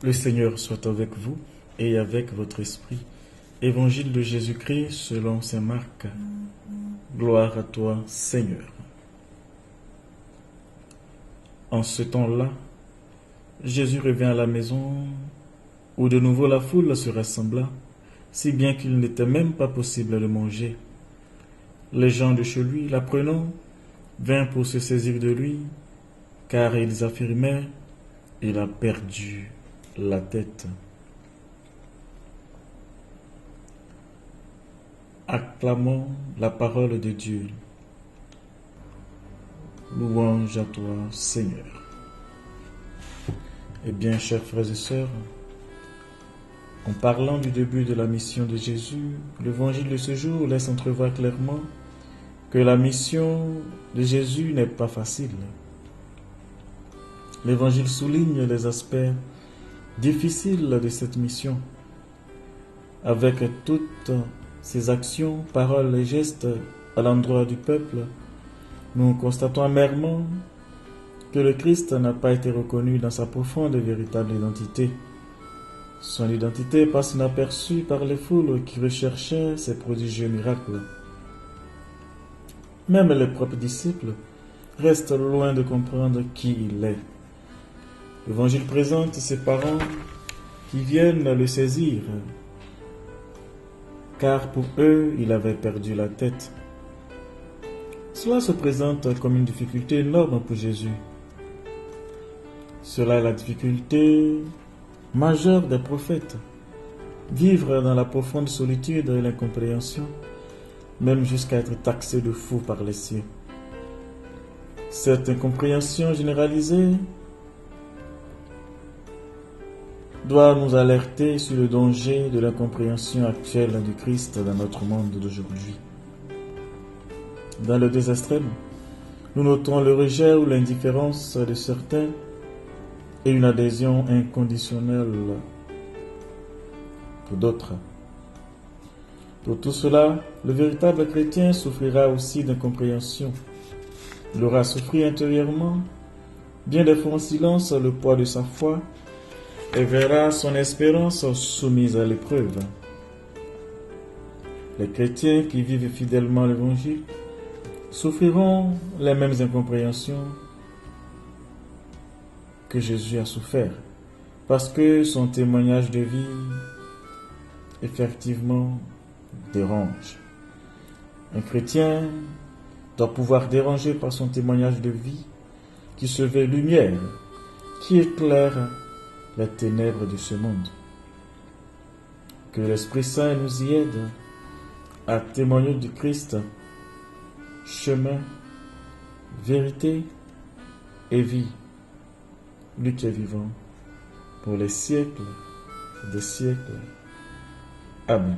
Le Seigneur soit avec vous et avec votre esprit. Évangile de Jésus-Christ selon saint Marc. Gloire à toi, Seigneur. En ce temps-là, Jésus revint à la maison où de nouveau la foule se rassembla, si bien qu'il n'était même pas possible de manger. Les gens de chez lui, l'apprenant, vinrent pour se saisir de lui, car ils affirmaient: il a perdu la tête. Acclamons la parole de Dieu. Louange à toi, Seigneur. Eh bien, chers frères et sœurs, en parlant du début de la mission de Jésus, l'évangile de ce jour laisse entrevoir clairement que la mission de Jésus n'est pas facile. L'évangile souligne les aspects difficiles de cette mission. Avec toutes ses actions, paroles et gestes à l'endroit du peuple, nous constatons amèrement que le Christ n'a pas été reconnu dans sa profonde et véritable identité. Son identité passe inaperçue par les foules qui recherchaient ses prodigieux miracles. Même les propres disciples restent loin de comprendre qui il est. L'Évangile présente ses parents qui viennent le saisir, car pour eux, il avait perdu la tête. Cela se présente comme une difficulté énorme pour Jésus. Cela est la difficulté majeure des prophètes. Vivre dans la profonde solitude et l'incompréhension, même jusqu'à être taxé de fou par les cieux. Cette incompréhension généralisée doit nous alerter sur le danger de l'incompréhension actuelle du Christ dans notre monde d'aujourd'hui. Dans les deux extrêmes, nous notons le rejet ou l'indifférence de certains et une adhésion inconditionnelle pour d'autres. Pour tout cela, le véritable chrétien souffrira aussi d'incompréhension. Il aura souffert intérieurement, bien des fois en silence, le poids de sa foi, et verra son espérance soumise à l'épreuve. Les chrétiens qui vivent fidèlement l'Évangile souffriront les mêmes incompréhensions que Jésus a souffert, parce que son témoignage de vie, effectivement, dérange. Un chrétien doit pouvoir déranger par son témoignage de vie qui se veut lumière, qui éclaire les ténèbres de ce monde. Que l'Esprit Saint nous y aide à témoigner du Christ, chemin, vérité et vie, lui qui est vivant pour les siècles des siècles. Amen.